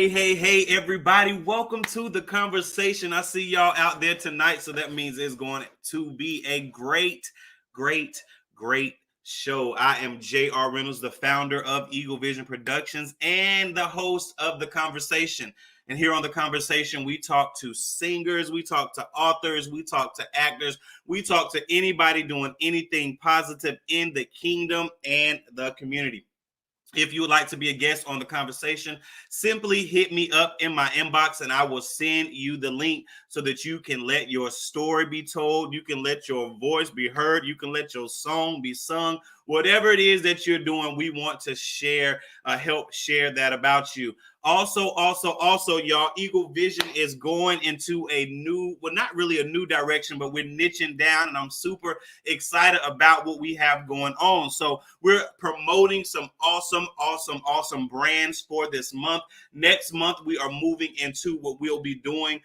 Hey, everybody. Welcome to the conversation. I see y'all out there tonight, so that means it's going to be a great show. I am J.R. Reynolds, the founder of Eagle Vision Productions and the host of the conversation. And here on the conversation, we talk to singers, we talk to authors, we talk to actors, we talk to anybody doing anything positive in the kingdom and the community. If you would like to be a guest on the conversation, simply hit me up in my inbox and I will send you the link so that you can let your story be told. You can let your voice be heard. You can let your song be sung. Whatever it is that you're doing, we want to help share that about you. Also, y'all, Eagle Vision is going into a new, well, not really a new direction, but we're niching down, and I'm super excited about what we have going on. So we're promoting some awesome brands for this month. Next month, we are moving into what we'll be doing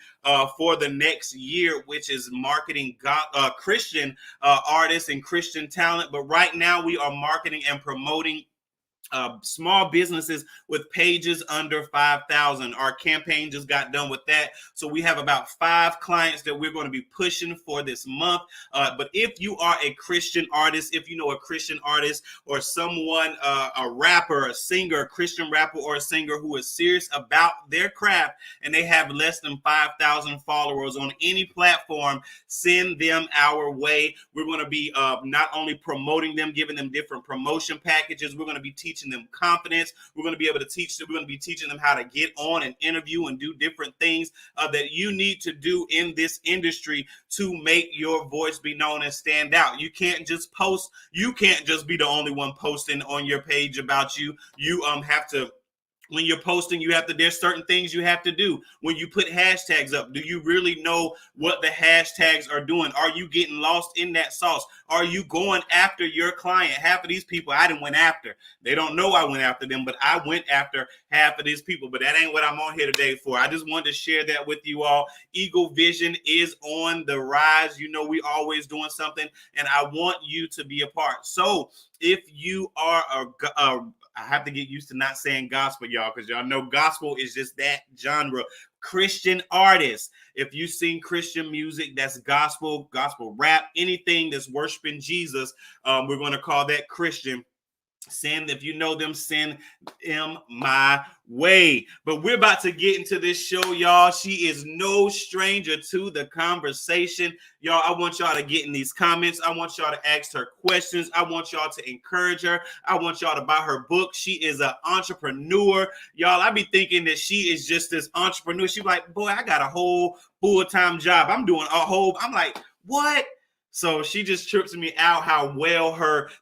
for the next year, which is marketing Christian artists and Christian talent. But right now, we are marketing and promoting small businesses with pages under 5,000. Our campaign just got done with that. So we have about 5 clients that we're going to be pushing for this month. But if you are a Christian artist, if you know a Christian artist or someone, a rapper, a singer, a Christian rapper or a singer who is serious about their craft and they have less than 5,000 followers on any platform, send them our way. We're going to be not only promoting them, giving them different promotion packages. We're going to be teaching them confidence. We're going to be able to teach them. We're going to be teaching them how to get on and interview and do different things that you need to do in this industry to make your voice be known and stand out. You can't just post. You can't just be the only one posting on your page about you. You have to. When you're posting, there's certain things you have to do. When you put hashtags up, do you really know what the hashtags are doing? Are you getting lost in that sauce? Are you going after your client? Half of these people I didn't went after. They don't know I went after them, but I went after half of these people. But that ain't what I'm on here today for. I just wanted to share that with you all. Eagle Vision is on the rise. You know, we always doing something, and I want you to be a part. So if you are I have to get used to not saying gospel, y'all, because y'all know gospel is just that genre. Christian artists. If you sing Christian music, that's gospel rap, anything that's worshiping Jesus, we're going to call that Christian. If you know them, send them my way. But we're about to get into this show, y'all. She is no stranger to the conversation. Y'all, I want y'all to get in these comments. I want y'all to ask her questions. I want y'all to encourage her. I want y'all to buy her book. She is an entrepreneur. Y'all, I be thinking that she is just this entrepreneur. She's like, boy, I got a whole full-time job. I'm like, what? So she just trips me out how well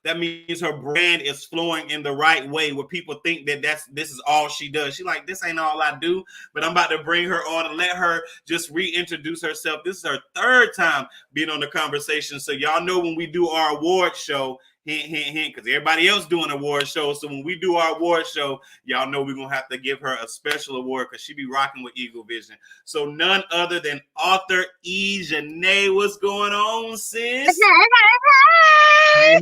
that means her brand is flowing in the right way where people think that this is all she does. She's like, this ain't all I do, but I'm about to bring her on and let her just reintroduce herself. This is her 3rd time being on the conversation. So y'all know when we do our award show, hint, because everybody else doing award shows. So when we do our award show, y'all know we're going to have to give her a special award because she be rocking with Eagle Vision. So none other than author Eddwina. What's going on, sis? Hey,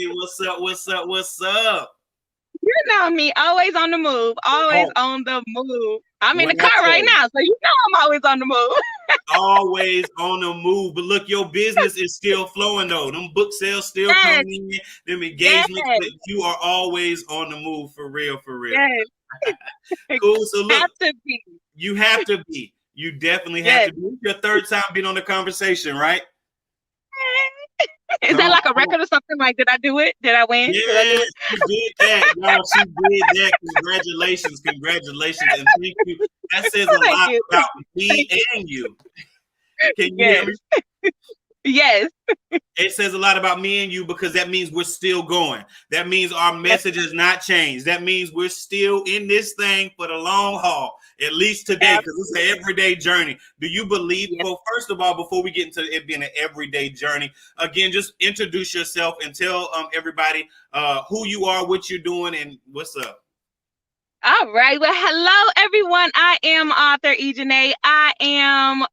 what's up? You know me, always on the move, on the move. I'm in the car right now, so you know I'm always on the move. Always on the move. But look, your business is still flowing, though. Them book sales still coming in. Them engagements. Yes. You are always on the move, for real. Yes. Cool. So look, have to be. You have to be. You definitely have to be. It's your 3rd time being on the conversation, right? Is that like a record or something? Like, did I do it? Did I win? Yes, she did that. Y'all, she did that. Congratulations. And thank you. That says a lot about me and you. Can you hear me? Yes. It says a lot about me and you because that means we're still going. That means our message has not changed. That means we're still in this thing for the long haul, at least today, because it's an everyday journey. Do you believe? Yes. Well, first of all, before we get into it being an everyday journey, again, just introduce yourself and tell everybody who you are, what you're doing, and what's up. All right. Well, hello, everyone. I am author Eddwina. I am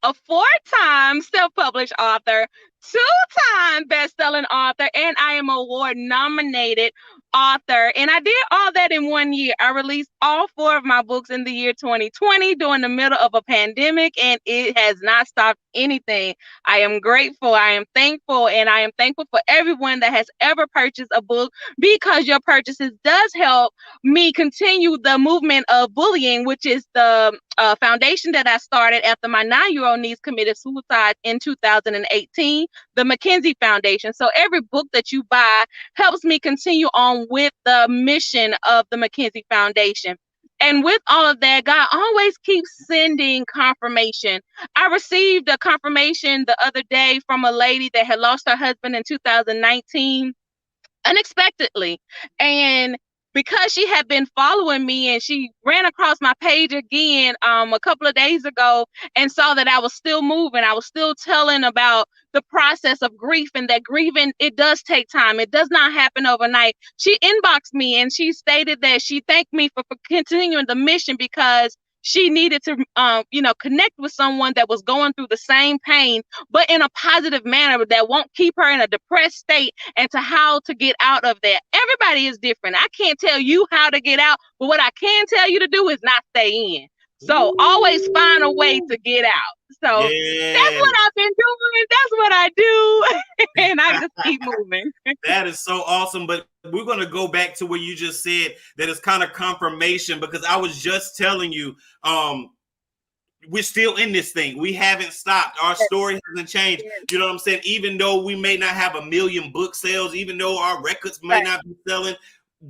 a 4-time self-published author, two-time best-selling author, and I am award-nominated author. And I did all that in 1 year. I released all 4 of my books in the year 2020 during the middle of a pandemic, and it has not stopped anything. I am grateful. I am thankful, and I am thankful for everyone that has ever purchased a book, because your purchases does help me continue the movement of bullying, which is the foundation that I started after my 9-year-old niece committed suicide in 2018, the Mackenzie Foundation. So every book that you buy helps me continue on with the mission of the Mackenzie Foundation. And with all of that, God always keeps sending confirmation. I received a confirmation the other day from a lady that had lost her husband in 2019 unexpectedly. And because she had been following me, and she ran across my page again a couple of days ago and saw that I was still moving. I was still telling about the process of grief, and that grieving, it does take time. It does not happen overnight. She inboxed me and she stated that she thanked me for continuing the mission, because she needed to, connect with someone that was going through the same pain, but in a positive manner that won't keep her in a depressed state, and to how to get out of that. Everybody is different. I can't tell you how to get out, but what I can tell you to do is not stay in. So always find a way to get out. So that's what I've been doing. That's what I do. And I just keep moving. That is so awesome. But we're going to go back to what you just said, that it's kind of confirmation, because I was just telling you, we're still in this thing. We haven't stopped. Our story hasn't changed. You know what I'm saying? Even though we may not have 1 million book sales, even though our records may not be selling,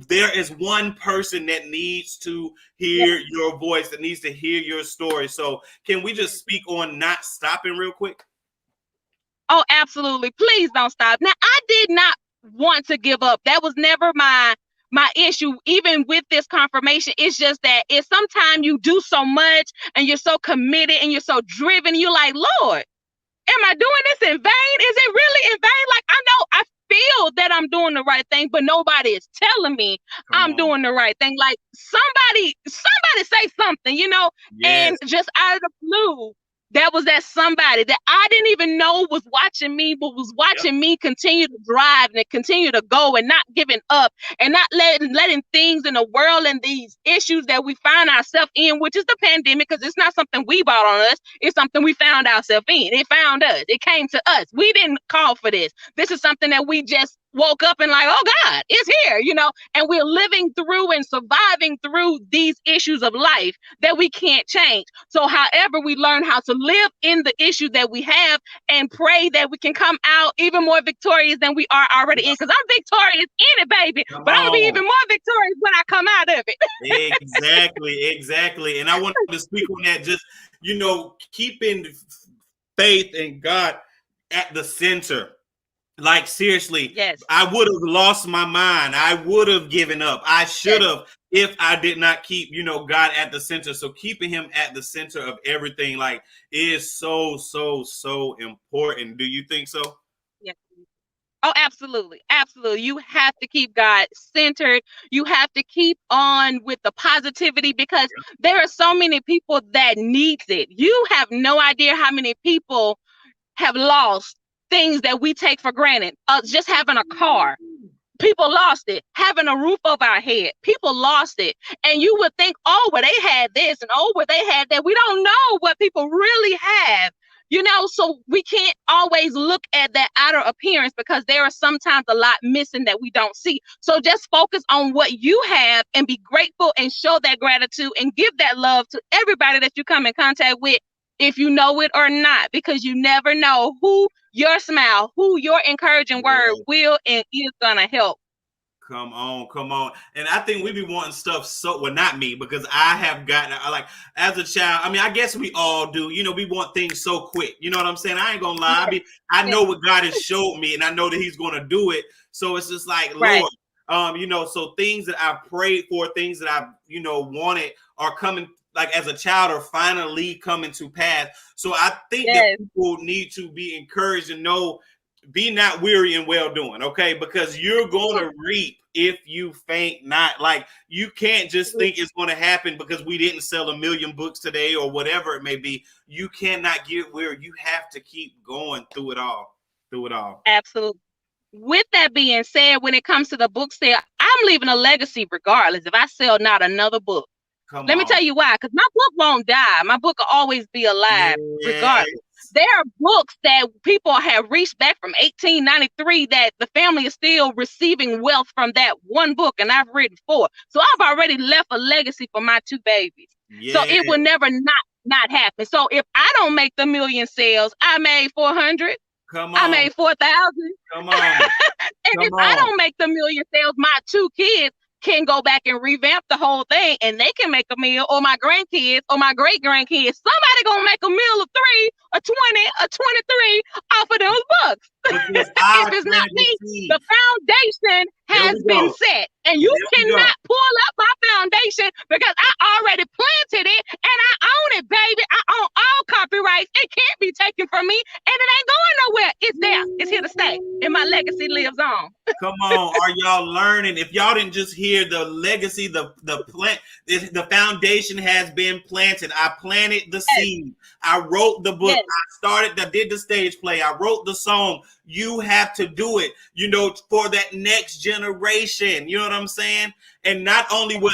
there is one person that needs to hear your voice, that needs to hear your story. So can we just speak on not stopping real quick? Oh, absolutely. Please don't stop. Now, I did not want to give up. That was never my issue. Even with this confirmation, it's just that it's sometimes you do so much and you're so committed and you're so driven. You're like, Lord, am I doing this in vain? Is it really in vain? Like, I know I feel that I'm doing the right thing, but nobody is telling me I'm doing the right thing. Like, somebody say something, and just out of the blue, that was that somebody that I didn't even know was watching me, but was watching me continue to drive and continue to go, and not giving up, and not letting things in the world and these issues that we find ourselves in, which is the pandemic, because it's not something we brought on us. It's something we found ourselves in. It found us. It came to us. We didn't call for this. This is something that we just woke up and like, oh God, it's here, and we're living through and surviving through these issues of life that we can't change. So however we learn how to live in the issue that we have, and pray that we can come out even more victorious than we are already in, because I'm victorious in it, baby, but I'm gonna be even more victorious when I come out of it. Exactly. And I wanted to speak on that, just, keeping faith in God at the center. Like, seriously, I would have lost my mind. I would have given up. I should have, if I did not keep, God at the center. So keeping him at the center of everything, like, is so, so, so important. Do you think so? Yes. Oh, absolutely. Absolutely. You have to keep God centered. You have to keep on with the positivity, because there are so many people that needs it. You have no idea how many people have lost things that we take for granted. Just having a car. People lost it. Having a roof over our head. People lost it. And you would think, oh, well, they had this, and oh, well, they had that. We don't know what people really have. So we can't always look at that outer appearance, because there are sometimes a lot missing that we don't see. So just focus on what you have and be grateful and show that gratitude and give that love to everybody that you come in contact with, if you know it or not, because you never know who your smile, who your encouraging word will and is gonna help. Come on. And I think we be wanting stuff not me, because I have gotten, like, as a child, I mean, I guess we all do, we want things so quick. You know what I'm saying? I ain't gonna lie. I know what God has showed me, and I know that he's gonna do it. So it's just like, Lord, so things that I've prayed for, things that I've, wanted are coming, like, as a child, are finally coming to pass. So I think that people need to be encouraged and know, be not weary in well doing, okay? Because you're going to reap if you faint not. Like, you can't just think it's going to happen because we didn't sell 1 million books today or whatever it may be. You cannot get weary. You have to keep going through it all. through it all. Absolutely. With that being said, when it comes to the book sale, I'm leaving a legacy regardless if I sell not another book. Come Let me on. tell you why, because my book won't die. My book will always be alive, Yes. regardless. There are books that people have reached back from 1893 that the family is still receiving wealth from that one book, and I've written 4. So I've already left a legacy for my 2 babies. So Yes. it will never not happen. So if I don't make the million sales, I made 400. Come I on. made 4,000. Come on. And if Come I on. don't make the million sales, my 2 kids can go back and revamp the whole thing, and they can make a meal, or my grandkids, or my great grandkids. Somebody gonna make a meal of 3, or 20, or 23 off of those books. Because If I it's not planted the me, seed. the foundation There has we been go. set, and you There we go. cannot pull up my foundation because I already planted it and I own it, baby. I own all copyrights. It can't be taken from me, and it ain't going nowhere. It's there. It's here to stay, and my legacy lives on. Come on, are y'all learning? If y'all didn't just hear the legacy, the plant, the foundation has been planted. I planted the Yes, seed. I wrote the book. yes, I did the stage play. I wrote the song. You have to do it, for that next generation. You know what I'm saying? And not only will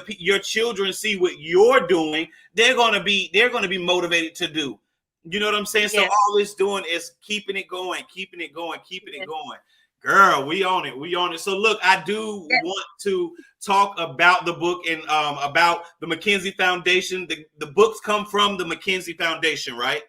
your children see what you're doing, they're gonna be motivated to do. You know what I'm saying? So yes, all it's doing is keeping it going, keeping it going, keeping it yes, going. Girl, we on it. We on it. So look, I do yes, want to talk about the book and about the McKinsey Foundation. The books come from the McKinsey Foundation, right?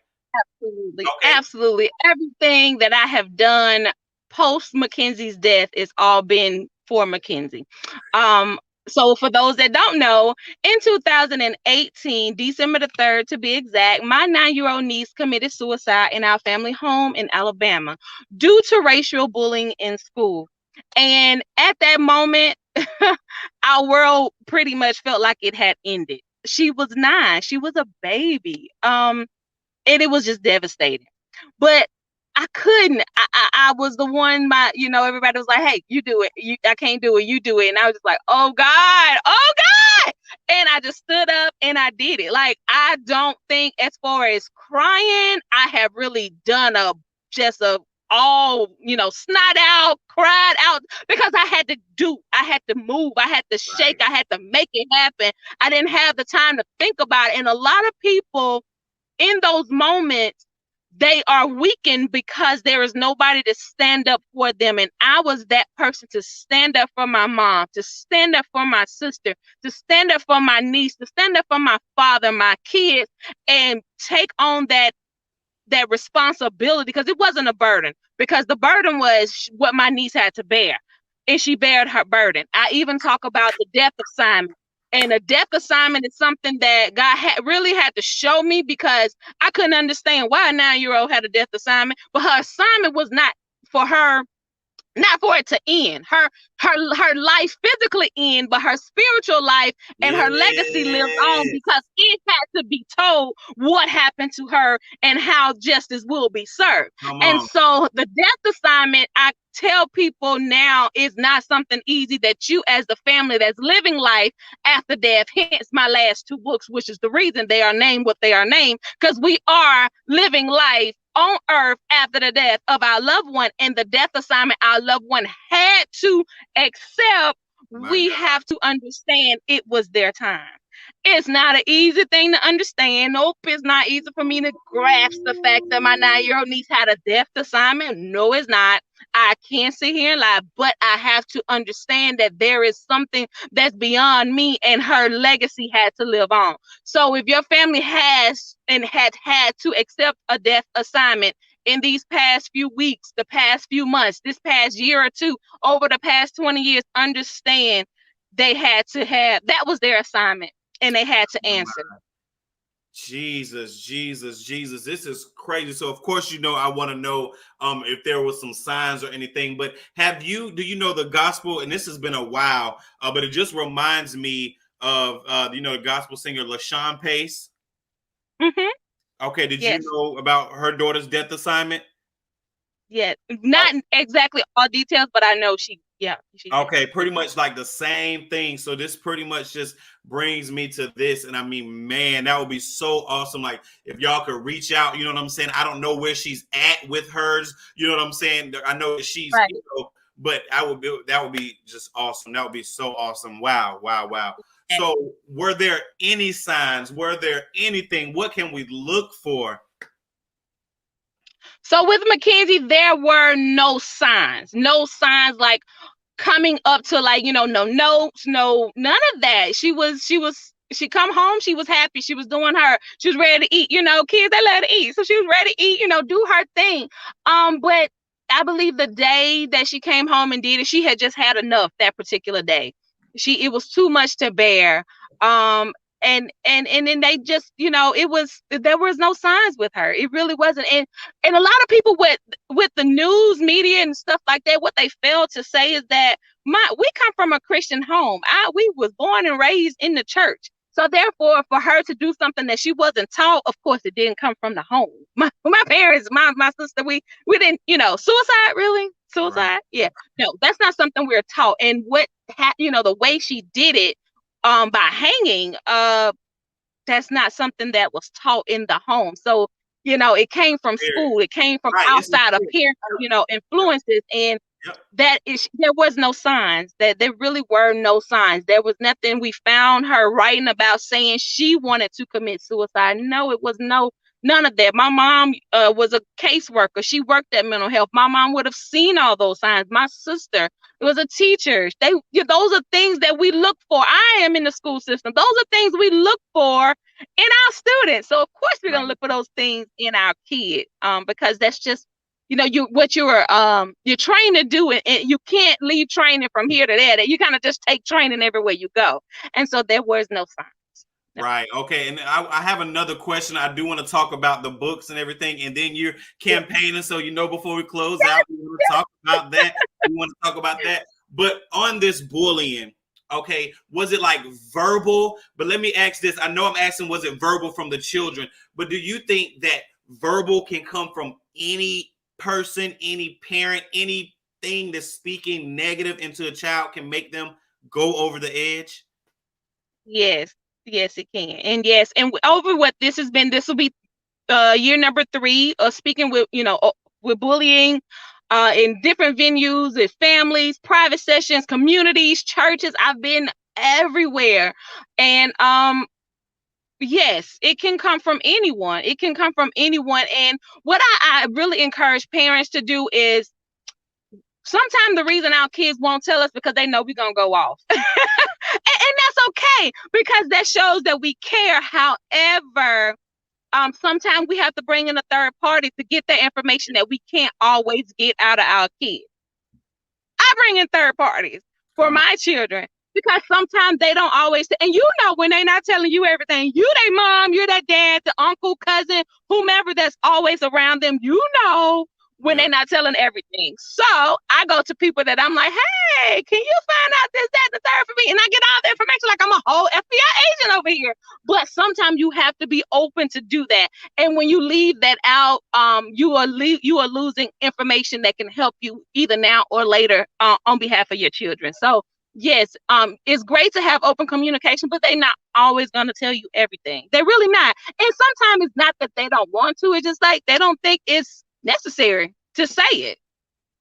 absolutely, Okay. absolutely. Everything that I have done post Mackenzie's death is all been for Mackenzie. Um, so for those that don't know, in 2018, December the 3rd to be exact, my 9-year-old niece committed suicide in our family home in Alabama due to racial bullying in school. And at that moment, our world pretty much felt like it had ended. She was 9. She was a baby. And it was just devastating. But I couldn't. I was the one. Everybody was like, "Hey, you do it. I can't do it. You do it." And I was just like, "Oh God, oh God!" And I just stood up and I did it. Like, I don't think, as far as crying, I have really done just a all snot out, cried out, because I had to I had to move, I had to shake, Right. I had to make it happen. I didn't have the time to think about it, and a lot of people in those moments, they are weakened because there is nobody to stand up for them. And I was that person to stand up for my mom, to stand up for my sister, to stand up for my niece, to stand up for my father, my kids, and take on that responsibility, because it wasn't a burden, because the burden was what my niece had to bear, and she bared her burden. I even talk about the death assignment, and a death assignment is something that God really had to show me, because I couldn't understand why a 9-year-old had a death assignment, but her assignment was not for her, not for it to end. Her life physically end, but her spiritual life and Yeah. her legacy lives on, because it had to be told what happened to her and how justice will be served. Come And on. so the death assignment, I tell people now, is not something easy that you, as the family that's living life after death, hence my last 2 books, which is the reason they are named what they are named, because we are living life on earth after the death of our loved one, and the death assignment our loved one had to accept. My We God. have to understand it was their time. It's not an easy thing to understand. Nope, it's not easy for me to grasp the fact that my 9-year-old niece had a death assignment. No, it's not. I can't sit here and lie, but I have to understand that there is something that's beyond me, and her legacy had to live on. So if your family has and had to accept a death assignment in these past few weeks, the past few months, this past year or two, over the past 20 years, understand they had to have, that was their assignment, and they had to answer. Jesus, Jesus, Jesus. This is crazy. So of course, I want to know if there was some signs or anything, but do you know the gospel? And this has been a while, but it just reminds me of the gospel singer LaShawn Pace. Mm-hmm. Okay, did you Yes. know about her daughter's death assignment? Yeah, not exactly all details, but I know she did. Okay, pretty much like the same thing. So this pretty much just brings me to this. And I mean, man, that would be so awesome. Like if y'all could reach out, you know what I'm saying? I don't know where she's at with hers. You know what I'm saying? I know that she's, Right. but that would be just awesome. That would be so awesome. Wow, wow, wow. So were there any signs? Were there anything? What can we look for? So with Mackenzie, there were no signs like coming up to like, no notes, no, none of that. She come home, she was happy, she was doing she was ready to eat, kids, they love to eat. So she was ready to eat, do her thing. But I believe the day that she came home and did it, she had just had enough that particular day. It was too much to bear. And then they just, there was no signs with her. It really wasn't. And a lot of people with the news media and stuff like that, what they fail to say is that we come from a Christian home. We was born and raised in the church. So therefore, for her to do something that she wasn't taught, of course, it didn't come from the home. My parents, my sister, we didn't, suicide, really? Suicide? Right. Yeah. No, that's not something we're taught. And the way she did it, by hanging, that's not something that was taught in the home. So, it came from school, it came from Right. outside of parents, influences, and Yep. there was no signs. That there really were no signs. There was nothing we found her writing about saying she wanted to commit suicide. No, it was none of that. My mom was a caseworker. She worked at mental health. My mom would have seen all those signs. My sister was a teacher. Those are things that we look for. I am in the school system. Those are things we look for in our students. So of course we're gonna look for those things in our kids, because that's just you're trained to do it, and you can't leave training from here to there. You kind of just take training everywhere you go, and so there was no signs. No. Right. Okay. And I have another question. I do want to talk about the books and everything, and then you're campaigning. So before we close out, we want to talk about that. We want to talk about that. But on this bullying, okay, was it like verbal? But let me ask this. I know I'm asking, was it verbal from the children? But do you think that verbal can come from any person, any parent, anything that's speaking negative into a child can make them go over the edge? Yes, yes, it can, and yes, and over what this has been, this will be year number 3 of speaking with with bullying, in different venues, with families, private sessions, communities, churches. I've been everywhere, and yes, it can come from anyone. It can come from anyone. And what I really encourage parents to do is, sometimes the reason our kids won't tell us because they know we're going to go off. And that's okay, because that shows that we care. However, sometimes we have to bring in a third party to get the information that we can't always get out of our kids. I bring in third parties for my children, because sometimes they don't always, and when they're not telling you everything, you their mom, you're their dad, the uncle, cousin, whomever that's always around them, when they're not telling everything. So I go to people that I'm like, hey, can you find out this, that, the third for me? And I get all the information like I'm a whole FBI agent over here. But sometimes you have to be open to do that. And when you leave that out, you are losing information that can help you either now or later, on behalf of your children. So yes, it's great to have open communication, but they're not always going to tell you everything. They're really not. And sometimes it's not that they don't want to. It's just like they don't think it's necessary to say it.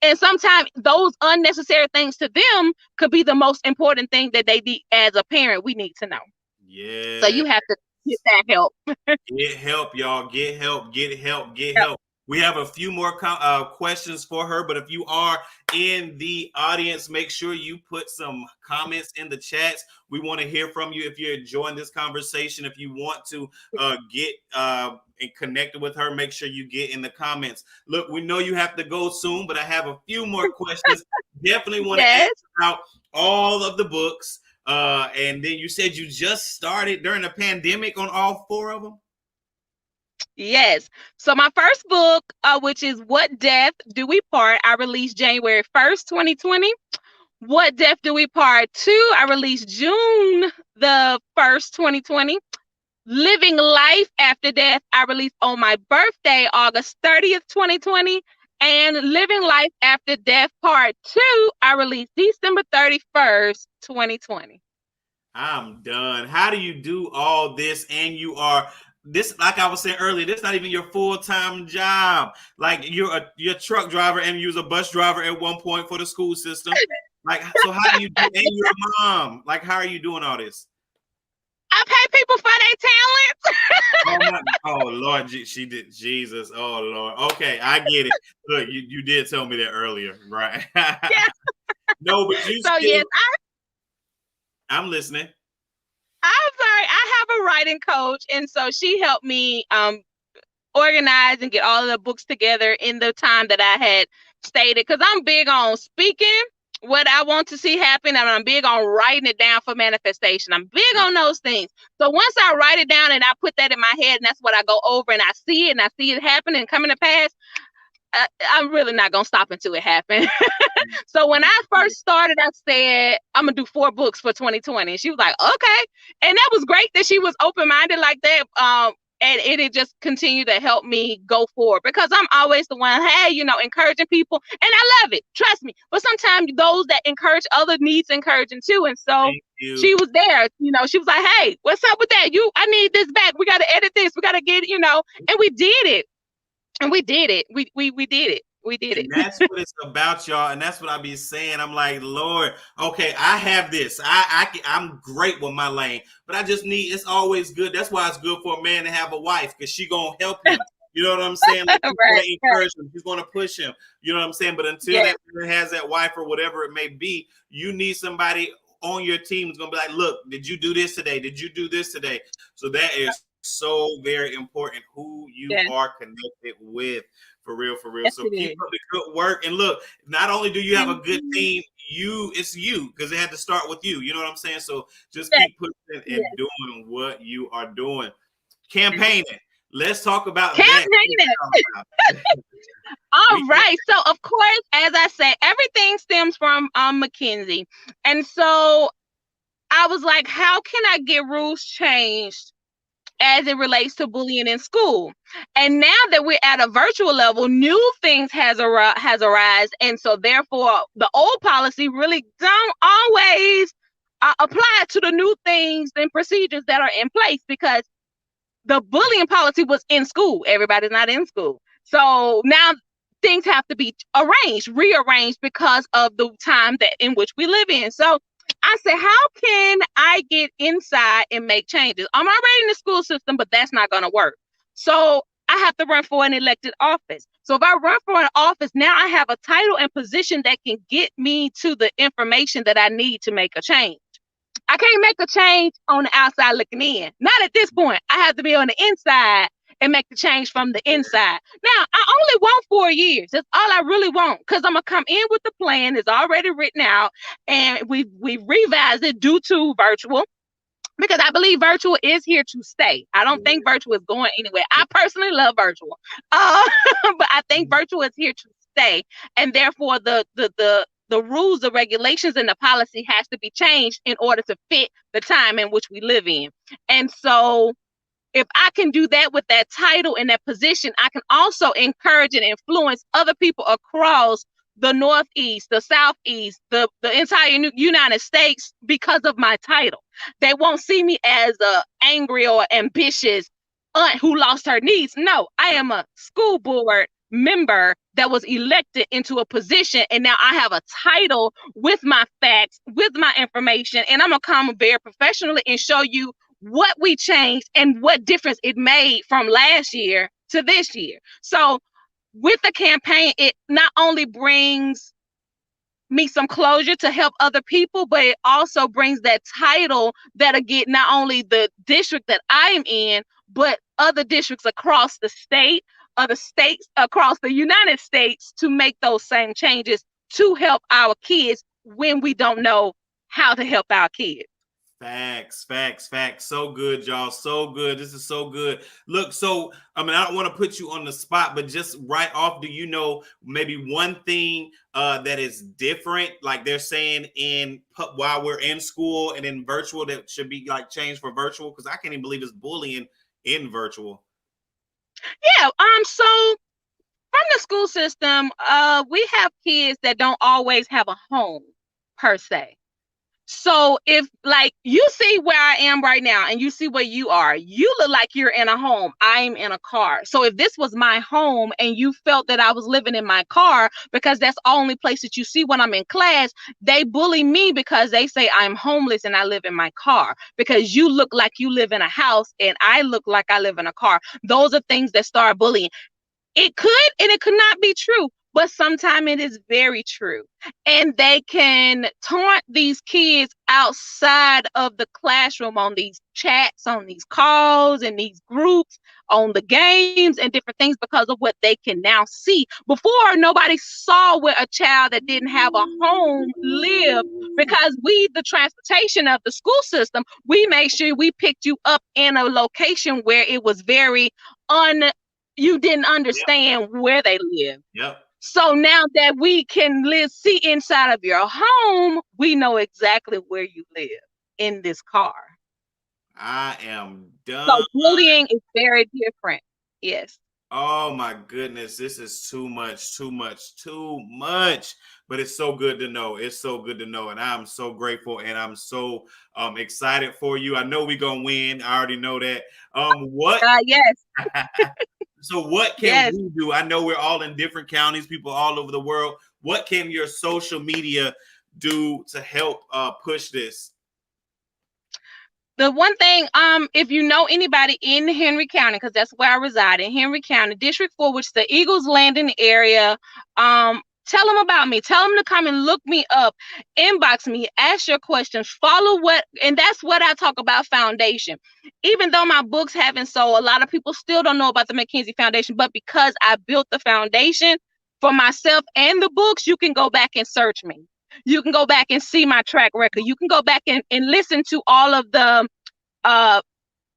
And sometimes those unnecessary things to them could be the most important thing that they need. As a parent, we need to know. Yeah. So you have to get that help. Get help, y'all. Get help. Get help. Get Yep. help. We have a few more questions for her, but if you are in the audience, make sure you put some comments in the chats. We want to hear from you if you're enjoying this conversation. If you want to get connected with her, make sure you get in the comments. Look, we know you have to go soon, but I have a few more questions. Definitely want to ask about all of the books. And then you said you just started during the pandemic on all 4 of them? Yes. So my first book, which is What Death Do We Part, I released January 1st, 2020. What Death Do We Part 2, I released June the 1st, 2020. Living Life After Death, I released on my birthday, August 30th, 2020. And Living Life After Death Part 2, I released December 31st, 2020. I'm done. How do you do all this? And you are this, like I was saying earlier, this is not even your full-time job. Like you're a truck driver and you was a bus driver at one point for the school system. Like, so how do you do? And you're a mom. Like, how are you doing all this? I pay people for their talents. Oh Lord, she did. Jesus, oh Lord. Okay, I get it. Look, you did tell me that earlier, right? Yeah. No, but you So still. yes, I'm listening. I'm sorry. I have a writing coach, and so she helped me organize and get all of the books together in the time that I had stated. Because I'm big on speaking what I want to see happen, and I'm big on writing it down for manifestation. I'm big on those things. So once I write it down and I put that in my head, and that's what I go over, and I see it, and I see it happening and coming to pass, I'm really not gonna stop until it happens. So when I first started, I said I'm gonna do 4 books for 2020. And she was like, okay. And that was great that she was open-minded like that. And it just continued to help me go forward because I'm always the one, hey, encouraging people. And I love it. Trust me. But sometimes those that encourage other needs encouraging too. And so she was there, she was like, hey, what's up with that? I need this back. We got to edit this. We got to get it, and we did it. And we did it. We did it. We did it. And that's what it's about, y'all. And that's what I be saying. I'm like, Lord, okay, I have this. I'm great with my lane, but I just need. It's always good. That's why it's good for a man to have a wife because she gonna help him. You know what I'm saying? Like, she's gonna encourage him. She's gonna push him. You know what I'm saying? But until that man has that wife or whatever it may be, you need somebody on your team who's gonna be like, look, did you do this today? Did you do this today? So that is so very important. Who you are connected with. For real. Yes, so keep up the good work. And look, not only do you have a good team, it's you, because it had to start with you. You know what I'm saying? So just keep pushing and doing what you are doing. Campaigning. Let's talk about that. All right. So of course, as I say, everything stems from McKinsey. And so I was like, how can I get rules changed as it relates to bullying in school? And now that we're at a virtual level, new things has arisen, and so therefore the old policy really don't always apply to the new things and procedures that are in place, because the bullying policy was in school. Everybody's not in school, so now things have to be rearranged because of the time that in which we live in. So I said, how can I get inside and make changes? I'm already in the school system, but that's not going to work. So I have to run for an elected office. So if I run for an office, now I have a title and position that can get me to the information that I need to make a change. I can't make a change on the outside looking in. Not at this point. I have to be on the inside and make the change from the inside. Now, I only want 4 years. That's all I really want, because I'm going to come in with the plan. It's already written out, and we revised it due to virtual, because I believe virtual is here to stay. I don't think virtual is going anywhere. I personally love virtual, but I think virtual is here to stay, and therefore the rules, the regulations, and the policy has to be changed in order to fit the time in which we live in. And so if I can do that with that title and that position, I can also encourage and influence other people across the Northeast, the Southeast, the entire United States because of my title. They won't see me as a angry or ambitious aunt who lost her niece. No, I am a school board member that was elected into a position, and now I have a title with my facts, with my information, and I'm gonna come very professionally and show you what we changed and what difference it made from last year to this year. So with the campaign, it not only brings me some closure to help other people, but it also brings that title that'll get not only the district that I am in, but other districts across the state, other states across the United States, to make those same changes to help our kids when we don't know how to help our kids. Facts. So good, y'all. So good. This is so good. Look, so I don't want to put you on the spot, but just right off, do you know maybe one thing that is different, like they're saying while we're in school and in virtual, that should be like changed for virtual? Because I can't even believe it's bullying in virtual. Yeah. So from the school system, we have kids that don't always have a home per se. So if like you see where I am right now and you see where you look like you're in a home. I'm in a car. So if this was my home and you felt that I was living in my car because that's the only place that you see when I'm in class, they bully me because they say I'm homeless and I live in my car because you look like you live in a house and I look like I live in a car. Those are things that start bullying. It could and it could not be true, but sometimes it is very true. And they can taunt these kids outside of the classroom on these chats, on these calls, and these groups, on the games and different things because of what they can now see. Before, nobody saw where a child that didn't have a home lived because the transportation of the school system, we made sure we picked you up in a location where it was very you didn't understand where they live. Yep. So now that we can see inside of your home, we know exactly where you live in this car. I am done. So bullying is very different. Yes. Oh my goodness, this is too much, too much, too much. But it's so good to know. It's so good to know. And I'm so grateful and I'm so excited for you. I know we're gonna win. I already know that. Yes. So what can we do? I know we're all in different counties, people all over the world. What can your social media do to help push this? The one thing, if you know anybody in Henry County, because that's where I reside, in Henry County, District 4, which is the Eagles Landing area, tell them about me. Tell them to come and look me up, inbox me, ask your questions, follow and that's what I talk about foundation. Even though my books haven't sold, a lot of people still don't know about the McKenzie Foundation, but because I built the foundation for myself and the books, you can go back and search me. You can go back and see my track record. You can go back and listen to all of the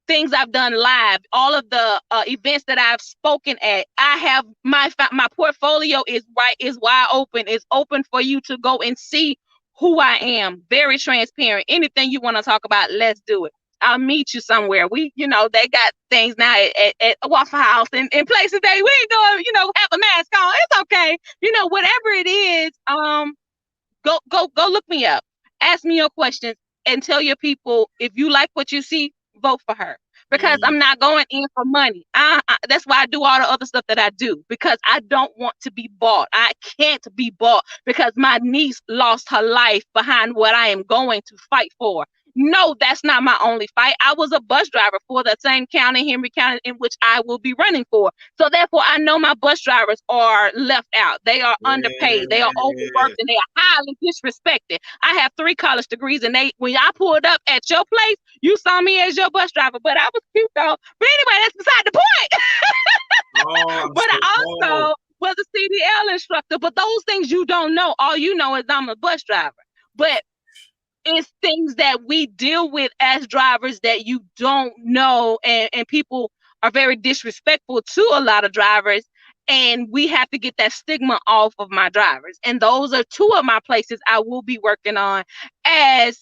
things I've done live, all of the events that I've spoken at. I have my portfolio is wide open. It's open for you to go and see who I am. Very transparent. Anything you want to talk about, let's do it. I'll meet you somewhere. They got things now at Waffle House and places that we ain't going, have a mask on. It's okay. Whatever it is, go look me up. Ask me your questions and tell your people if you like what you see, vote for her. Because I'm not going in for money. That's why I do all the other stuff that I do, because I don't want to be bought. I can't be bought because my niece lost her life behind what I am going to fight for. No, that's not my only fight. I was a bus driver for the same county, Henry County, in which I will be running for. So therefore, I know my bus drivers are left out. They are underpaid. They are overworked, and they are highly disrespected. I have 3 college degrees, and when I pulled up at your place, you saw me as your bus driver. But I was cute though. But anyway, that's beside the point. But I also was a CDL instructor. But those things you don't know. All you know is I'm a bus driver. But it's things that we deal with as drivers that you don't know, and people are very disrespectful to a lot of drivers, and we have to get that stigma off of my drivers. And those are 2 of my places I will be working on as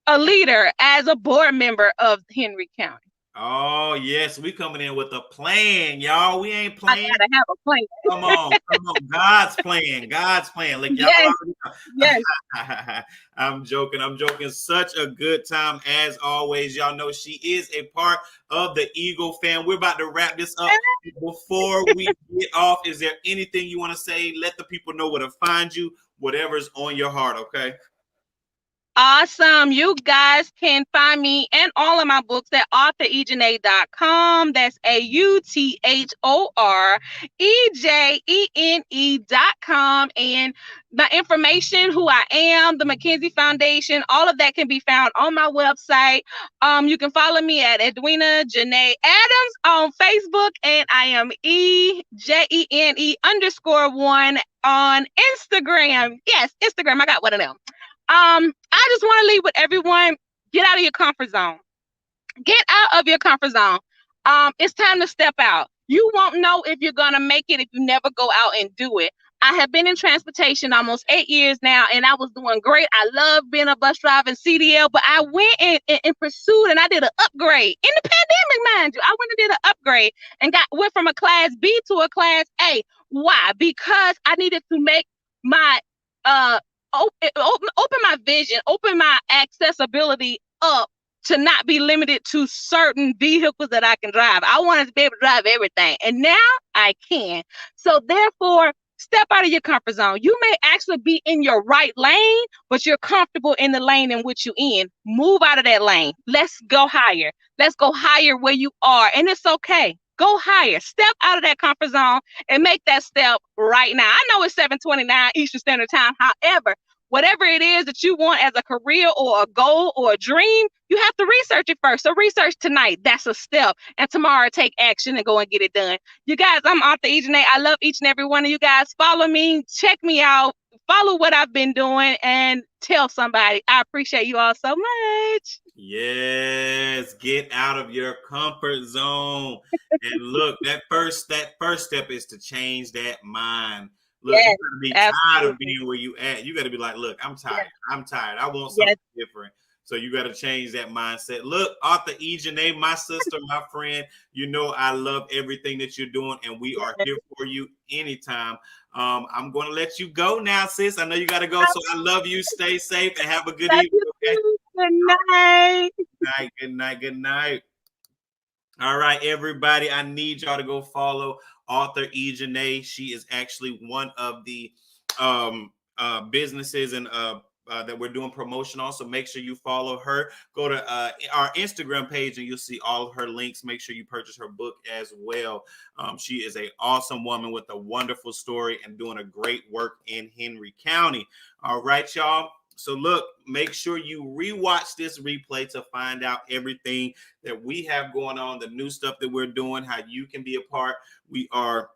a leader, as a board member of Henry County. Oh, yes. We coming in with a plan, y'all. We ain't playing. I gotta have a plan. Come on. God's plan. Like, y'all yes. I'm joking. Such a good time as always. Y'all know she is a part of the Eagle fam. We're about to wrap this up. Before we get off, is there anything you want to say? Let the people know where to find you, whatever's on your heart, okay? Awesome. You guys can find me and all of my books at authorejene.com. That's AUTHOREJENE.com. And the information, who I am, the McKenzie Foundation, all of that can be found on my website. You can follow me at Eddwina Janae Adams on Facebook, and I am EJENE_1 on Instagram. Yes, Instagram. I got one of them. I just want to leave with everyone. Get out of your comfort zone. Get out of your comfort zone. It's time to step out. You won't know if you're going to make it if you never go out and do it. I have been in transportation almost 8 years now, and I was doing great. I love being a bus driver and CDL, but I went and pursued, and I did an upgrade in the pandemic, mind you. I went and did an upgrade and went from a class B to a class A. Why? Because I needed to make my uh open my vision, open my accessibility up to not be limited to certain vehicles that I can drive. I wanted to be able to drive everything, and now I can. So therefore, step out of your comfort zone. You may actually be in your right lane, but you're comfortable in the lane in which you're in. Move out of that lane. Let's go higher. Let's go higher where you are, and it's okay. Go higher. Step out of that comfort zone and make that step right now. I know it's 7:29 Eastern Standard Time. However, whatever it is that you want as a career or a goal or a dream, you have to research it first. So research tonight. That's a step. And tomorrow, take action and go and get it done. You guys, I'm Author Eddwina. I love each and every one of you guys. Follow me. Check me out. Follow what I've been doing and tell somebody. I appreciate you all so much. Yes, get out of your comfort zone. And look, that first step is to change that mind. Look, you Yes, gotta be tired of absolutely. being where you at. You gotta be like, look, I'm Yes, tired. I'm tired. I want something yes, different. So you gotta change that mindset. Look, Author Ejanay, my sister, my friend, you know I love everything that you're doing, and we are yes. here for you anytime. I'm gonna let you go now, sis. I know you gotta go. So I love you. Stay safe and have a good Love evening. you Okay. too. Good night. Night, good night, good night. All right, everybody. I need y'all to go follow Author Ejanay. She is actually one of the businesses and that we're doing promotion on. So make sure you follow her. Go to our Instagram page and you'll see all of her links. Make sure you purchase her book as well. She is an awesome woman with a wonderful story and doing a great work in Henry County. All right, y'all. So look, make sure you rewatch this replay to find out everything that we have going on, the new stuff that we're doing, how you can be a part. We are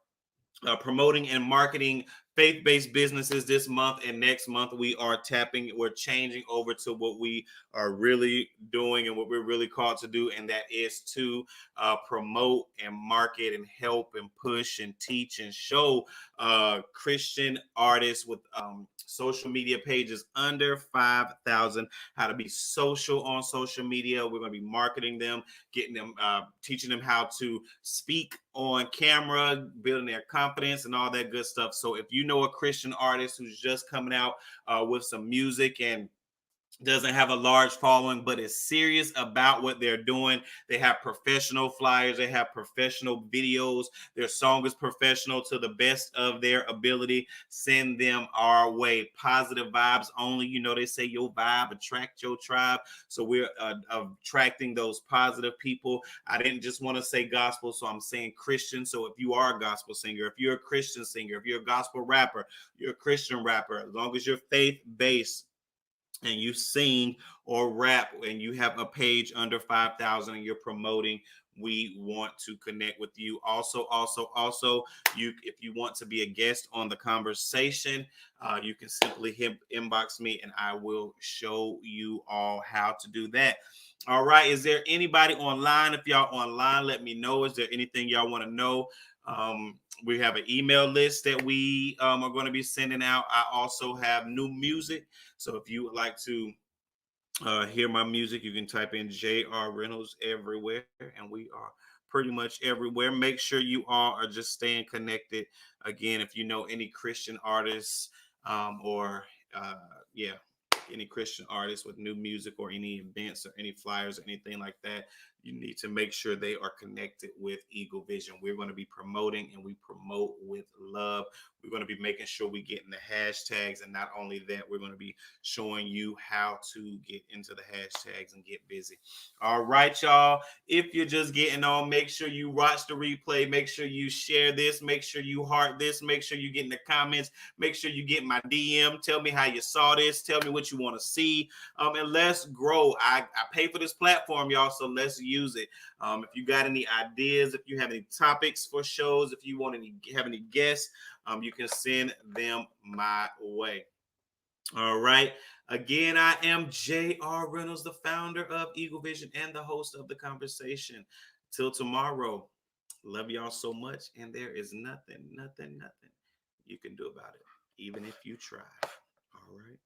promoting and marketing faith-based businesses this month, and next month we're changing over to what we are really doing and what we're really called to do, and that is to promote and market and help and push and teach and show Christian artists with social media pages under 5,000 how to be social on social media. We're going to be marketing them, getting them, teaching them how to speak on camera, building their confidence and all that good stuff. So if you know a Christian artist who's just coming out with some music and doesn't have a large following, but is serious about what they're doing. They have professional flyers, they have professional videos, their song is professional to the best of their ability. Send them our way. Positive vibes only. You know, they say your vibe attract your tribe. So we're attracting those positive people. I didn't just want to say gospel, so I'm saying Christian. So if you are a gospel singer, if you're a Christian singer, if you're a gospel rapper, you're a Christian rapper, as long as you're faith-based, and you sing or rap and you have a page under 5,000 and you're promoting, we want to connect with you. Also, you, if you want to be a guest on the conversation, you can simply inbox me and I will show you all how to do that. All right. Is there anybody online? If y'all online, let me know. Is there anything y'all want to know? We have an email list that we are going to be sending out. I also have new music. So if you would like to hear my music, you can type in J.R. Reynolds everywhere, and we are pretty much everywhere. Make sure you all are just staying connected. Again, if you know any Christian artists or yeah, any Christian artists with new music or any events or any flyers or anything like that, you need to make sure they are connected with Eagle Vision. We're going to be promoting, and we promote with love. We're going to be making sure we get in the hashtags, and not only that, we're going to be showing you how to get into the hashtags and get busy. All right, y'all. If you're just getting on, make sure you watch the replay. Make sure you share this. Make sure you heart this. Make sure you get in the comments. Make sure you get my DM. Tell me how you saw this. Tell me what you want to see. And let's grow. I pay for this platform, y'all, so let's use it. If you got any ideas, if you have any topics for shows, if you want have any guests, you can send them my way. All right. Again, I am J.R. Reynolds, the founder of Eagle Vision and the host of the conversation. Till tomorrow, love y'all so much, and there is nothing you can do about it, even if you try. All right.